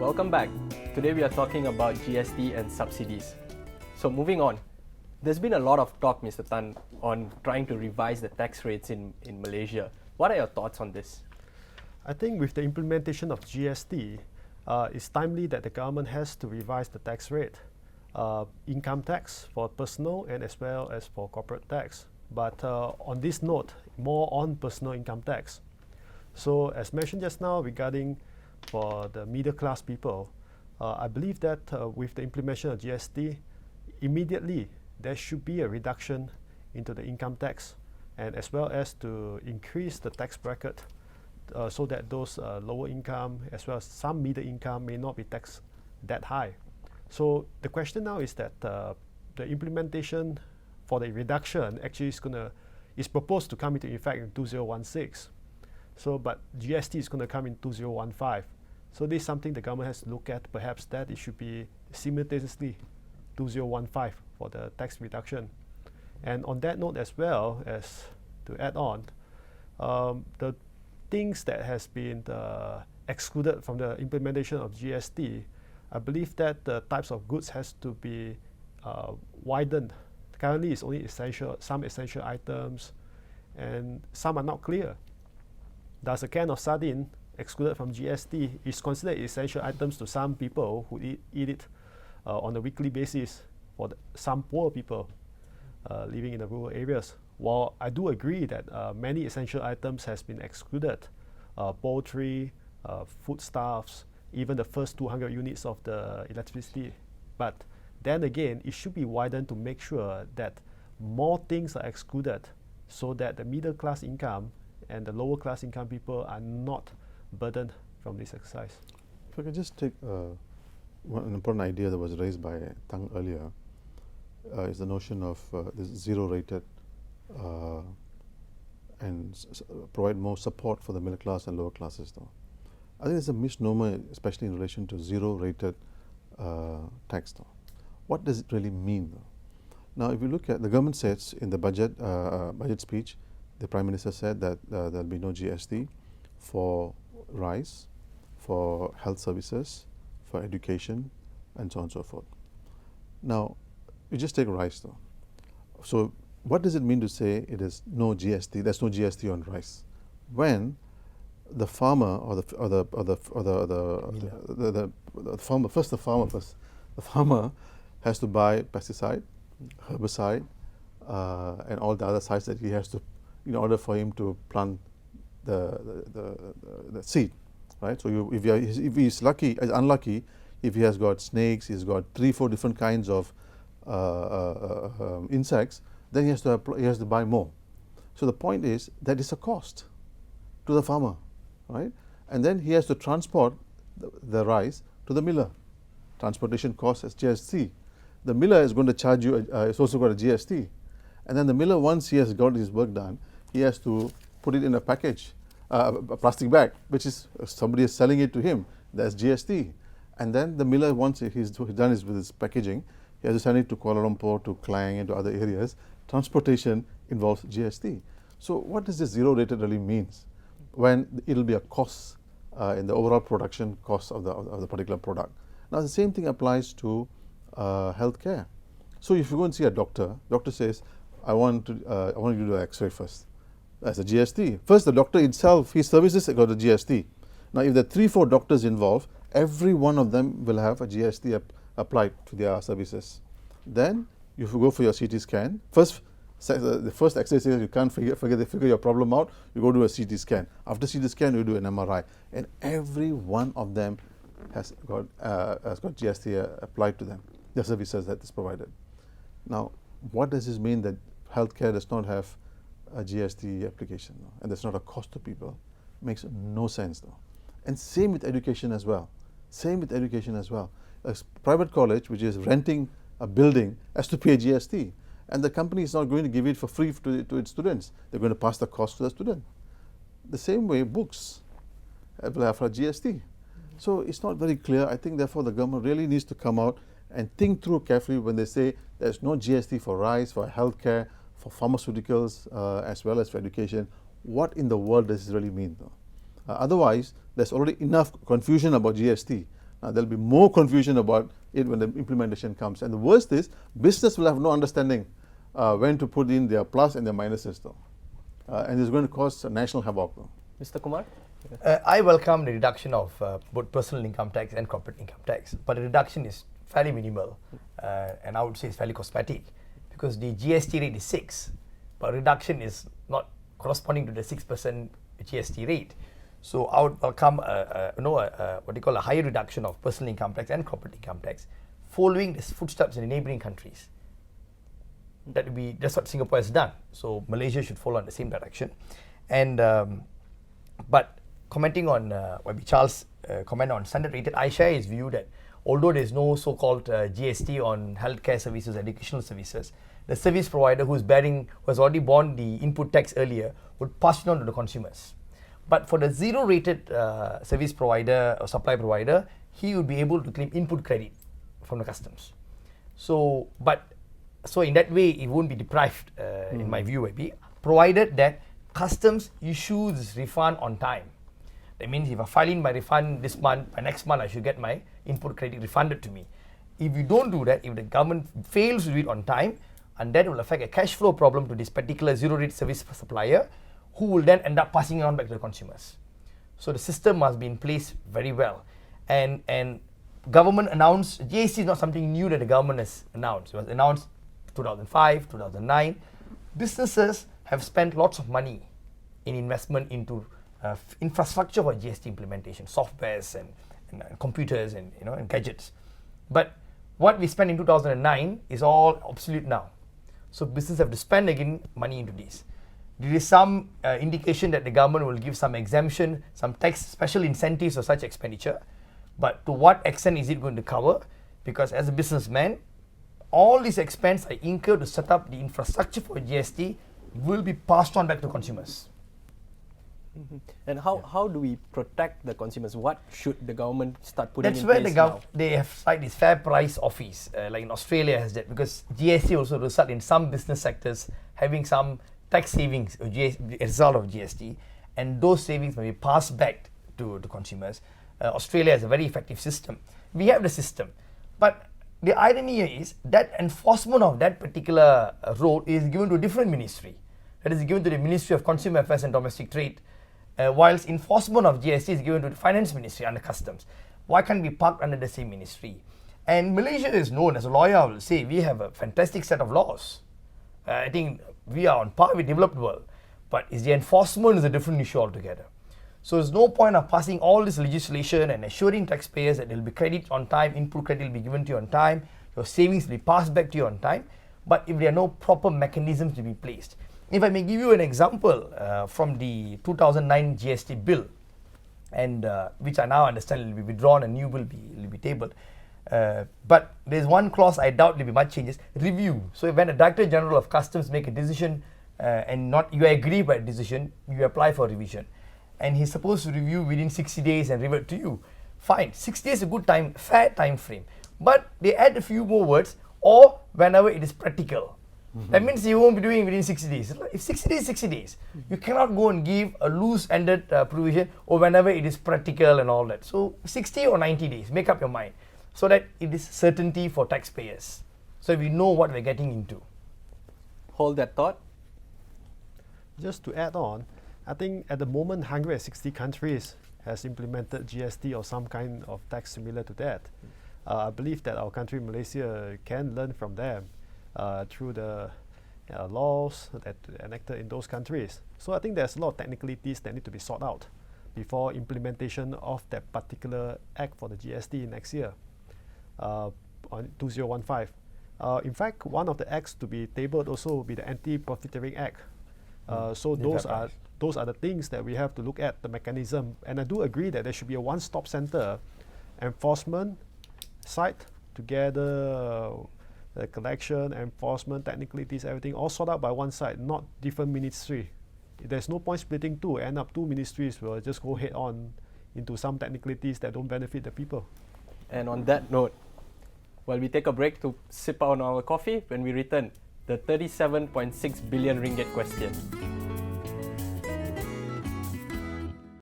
Welcome back. Today we are talking about GST and subsidies. So moving on, there's been a lot of talk, Mr. Tan, on trying to revise the tax rates in Malaysia. What are your thoughts on this? I think with the implementation of GST, it's timely that the government has to revise the tax rate, income tax for personal and as well as for corporate tax. But on this note, more on personal income tax. So as mentioned just now regarding for the middle class people, I believe that with the implementation of GST, immediately there should be a reduction into the income tax, and as well as to increase the tax bracket so that those lower income as well as some middle income may not be taxed that high. So the question now is that the implementation for the reduction actually is proposed to come into effect in 2016. So, but GST is going to come in 2015. So this is something the government has to look at. Perhaps that it should be simultaneously 2015 for the tax reduction. And on that note as well, as to add on, the things that has been excluded from the implementation of GST, I believe that the types of goods has to be widened. Currently, it's only some essential items, and some are not clear. Does a can of sardine excluded from GST is considered essential items to some people who eat it on a weekly basis for some poor people living in the rural areas? While I do agree that many essential items has been excluded, poultry, foodstuffs, even the first 200 units of the electricity. But then again, it should be widened to make sure that more things are excluded so that the middle class income and the lower class income people are not burdened from this exercise. If I could just take one important idea that was raised by Tang earlier, is the notion of this zero-rated and provide more support for the middle class and lower classes. Though I think it's a misnomer, especially in relation to zero-rated tax. Though, what does it really mean? Though? Now, if you look at the government says in the budget speech, the Prime Minister said that there'll be no GST for rice, for health services, for education, and so on and so forth. Now, you just take rice though. So, what does it mean to say it is no GST? There's no GST on rice when the farmer the farmer has to buy pesticide, herbicide, and all the other sides that he has to, in order for him to plant the seed, right? So if he's unlucky, if he has got snakes, he's got 3-4 different kinds of insects, then he has to buy more. So the point is that is a cost to the farmer, right? And then he has to transport the rice to the miller. Transportation cost is GST. The miller is going to charge you. It's also got a GST, and then the miller, once he has got his work done, he has to put it in a package, a plastic bag, which is somebody is selling it to him. That's GST. And then the miller, once he's done with his packaging, he has to send it to Kuala Lumpur, to Klang, and to other areas. Transportation involves GST. So what does this zero rated really means? When it will be a cost in the overall production cost of the particular product. Now the same thing applies to healthcare. So if you go and see a doctor says, I want you to do an X-ray first. That's a GST. First, the doctor itself, his services got a GST. Now, if there are 3-4 doctors involved, every one of them will have a GST applied to their services. Then you go for your CT scan. The first X-ray says you can't figure your problem out. You go do a CT scan. After CT scan, you do an MRI, and every one of them has got GST applied to them. The services that is provided. Now, what does this mean that healthcare does not have a GST application, though, and that's not a cost to people? Makes no sense, though. And same with education as well. A private college which is renting a building has to pay GST, and the company is not going to give it for free to its students. They're going to pass the cost to the student. The same way, books will have a GST. So it's not very clear. I think therefore the government really needs to come out and think through carefully when they say there's no GST for rice, for healthcare, for pharmaceuticals, as well as for education. What in the world does this really mean, though? Otherwise, there's already enough confusion about GST. There'll be more confusion about it when the implementation comes. And the worst is, business will have no understanding when to put in their plus and their minus system. And it's going to cause national havoc. Mr. Kumar? I welcome the reduction of both personal income tax and corporate income tax, but the reduction is fairly minimal, and I would say it's fairly cosmetic, because the GST rate is 6, but reduction is not corresponding to the 6% GST rate. So I would welcome what they call a higher reduction of personal income tax and corporate income tax, following the footsteps in the neighbouring countries. That's what Singapore has done. So Malaysia should follow in the same direction. And but commenting on YB Charles' comment on standard rated, I share his view that although there is no so-called GST on healthcare services, educational services, the service provider who has already borne the input tax earlier would pass it on to the consumers. But for the zero-rated service provider or supply provider, he would be able to claim input credit from the customs. So in that way, it won't be deprived, in my view, maybe, provided that customs issue this refund on time. That means if I file in my refund this month, by next month I should get my input credit refunded to me. If you don't do that, if the government fails to do it on time, and that will affect a cash flow problem to this particular zero-rate service supplier, who will then end up passing it on back to the consumers. So the system must be in place very well. And government announced, GST is not something new that the government has announced. It was announced 2005, 2009. Businesses have spent lots of money in investment into infrastructure for GST implementation, softwares and computers and gadgets. But what we spent in 2009 is all obsolete now. So businesses have to spend again money into this. There is some indication that the government will give some exemption, some tax special incentives for such expenditure. But to what extent is it going to cover? Because as a businessman, all these expenses I incur to set up the infrastructure for GST will be passed on back to consumers. Mm-hmm. And how do we protect the consumers? What should the government start putting That's in where place they have started this fair price office, like in Australia has that, because GST also result in some business sectors having some tax savings as a result of GST, and those savings may be passed back to consumers. Australia has a very effective system. We have the system, but the irony is that enforcement of that particular role is given to a different ministry. That is given to the Ministry of Consumer Affairs and Domestic Trade, whilst enforcement of GST is given to the Finance Ministry under Customs. Why can't we park under the same ministry? And Malaysia is known, as a lawyer I will say, we have a fantastic set of laws. I think we are on par with developed world, but the enforcement is a different issue altogether. So there's no point of passing all this legislation and assuring taxpayers that there will be credit on time, input credit will be given to you on time, your savings will be passed back to you on time, but if there are no proper mechanisms to be placed. If I may give you an example from the 2009 GST bill, and which I now understand will be withdrawn and new will be tabled. But there's one clause I doubt there will be much changes. Review. So when the Director General of Customs make a decision and not you agree by a decision, you apply for revision. And he's supposed to review within 60 days and revert to you. Fine, 60 days is a good time, fair time frame. But they add a few more words, or whenever it is practical. Mm-hmm. That means you won't be doing within 60 days. If 60 days, 60 days. You cannot go and give a loose-ended provision or whenever it is practical and all that. So 60 or 90 days, make up your mind. So that it is certainty for taxpayers. So we know what we're getting into. Hold that thought. Just to add on, I think at the moment 160 countries has implemented GST or some kind of tax similar to that. I believe that our country, Malaysia, can learn from them through the laws that enacted in those countries. So I think there's a lot of technicalities that need to be sorted out before implementation of that particular act for the GST next year, on 2015. In fact, one of the acts to be tabled also will be the Anti-Profiteering Act. So those are the things that we have to look at, the mechanism. And I do agree that there should be a one-stop center, enforcement side together, the collection, enforcement, technicalities, everything all sorted out by one side, not different ministry. There's no point splitting two. End up two ministries will just go head on into some technicalities that don't benefit the people. And on that note, while we take a break to sip on our coffee, when we return, the 37.6 billion ringgit question.